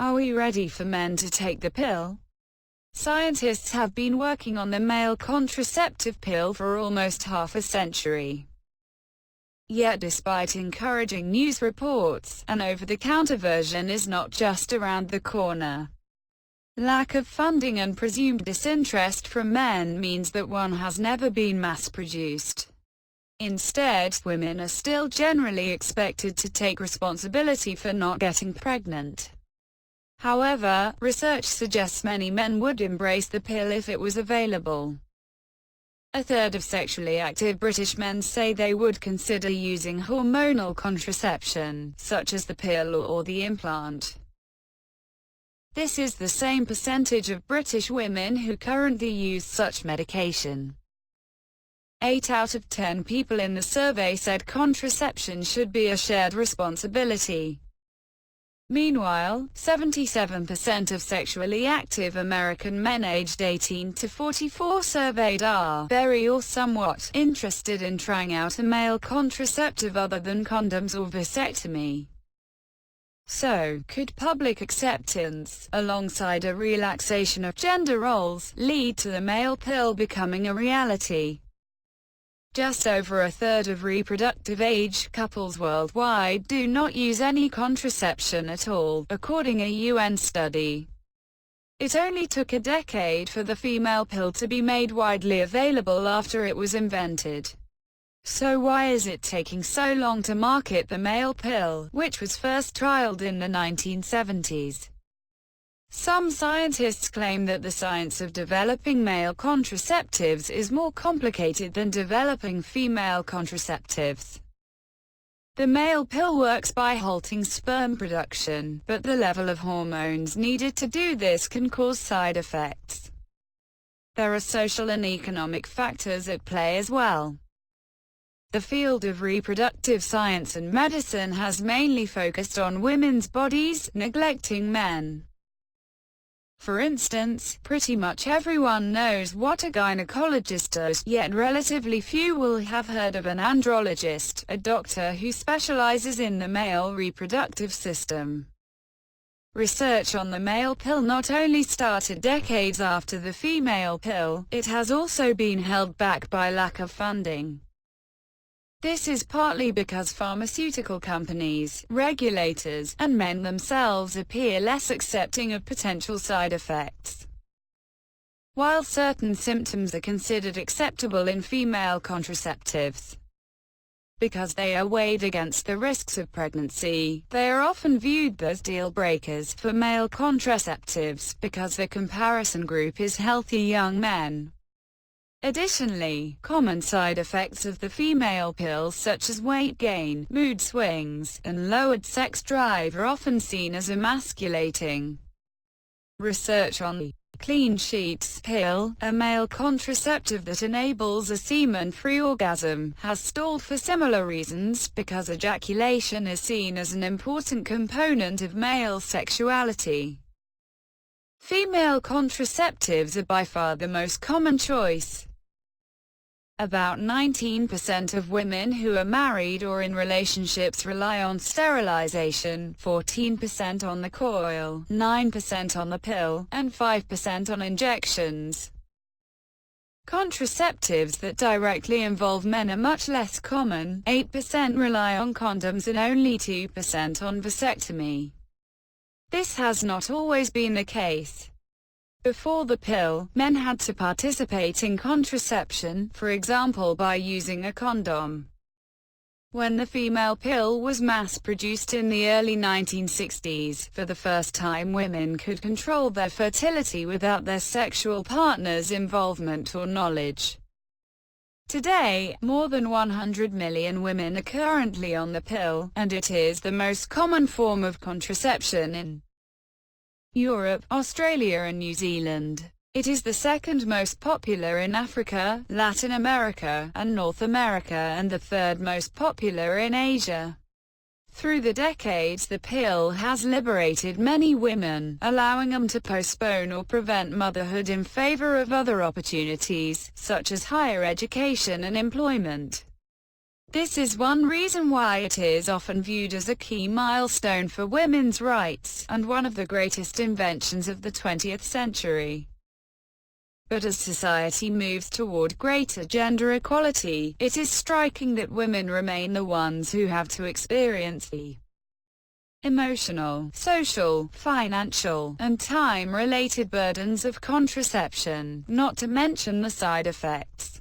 Are we ready for men to take the pill? Scientists have been working on the male contraceptive pill for almost half a century. Yet despite encouraging news reports, an over-the-counter version is not just around the corner. Lack of funding and presumed disinterest from men means that one has never been mass-produced. Instead, women are still generally expected to take responsibility for not getting pregnant. However, research suggests many men would embrace the pill if it was available. A third of sexually active British men say they would consider using hormonal contraception, such as the pill or the implant. This is the same percentage of British women who currently use such medication. 8 out of 10 people in the survey said contraception should be a shared responsibility. Meanwhile, 77% of sexually active American men aged 18 to 44 surveyed are very or somewhat interested in trying out a male contraceptive other than condoms or vasectomy. So, could public acceptance, alongside a relaxation of gender roles, lead to the male pill becoming a reality? Just over a third of reproductive-age couples worldwide do not use any contraception at all, according to a UN study. It only took a decade for the female pill to be made widely available after it was invented. So why is it taking so long to market the male pill, which was first trialed in the 1970s? Some scientists claim that the science of developing male contraceptives is more complicated than developing female contraceptives. The male pill works by halting sperm production, but the level of hormones needed to do this can cause side effects. There are social and economic factors at play as well. The field of reproductive science and medicine has mainly focused on women's bodies, neglecting men. For instance, pretty much everyone knows what a gynecologist does, yet relatively few will have heard of an andrologist, a doctor who specializes in the male reproductive system. Research on the male pill not only started decades after the female pill, it has also been held back by lack of funding. This is partly because pharmaceutical companies, regulators, and men themselves appear less accepting of potential side effects. While certain symptoms are considered acceptable in female contraceptives, because they are weighed against the risks of pregnancy, they are often viewed as deal-breakers for male contraceptives, because the comparison group is healthy young men. Additionally, common side effects of the female pill such as weight gain, mood swings, and lowered sex drive are often seen as emasculating. Research on the Clean Sheets pill, a male contraceptive that enables a semen-free orgasm, has stalled for similar reasons, because ejaculation is seen as an important component of male sexuality. Female contraceptives are by far the most common choice. About 19% of women who are married or in relationships rely on sterilization, 14% on the coil, 9% on the pill, and 5% on injections. Contraceptives that directly involve men are much less common, 8% rely on condoms and only 2% on vasectomy. This has not always been the case. Before the pill, men had to participate in contraception, for example by using a condom. When the female pill was mass-produced in the early 1960s, for the first time women could control their fertility without their sexual partner's involvement or knowledge. Today, more than 100 million women are currently on the pill, and it is the most common form of contraception in Europe, Australia and New Zealand. It is the second most popular in Africa, Latin America, and North America, and the third most popular in Asia. Through the decades, the pill has liberated many women, allowing them to postpone or prevent motherhood in favor of other opportunities, such as higher education and employment. This is one reason why it is often viewed as a key milestone for women's rights, and one of the greatest inventions of the 20th century. But as society moves toward greater gender equality, it is striking that women remain the ones who have to experience the emotional, social, financial, and time-related burdens of contraception, not to mention the side effects.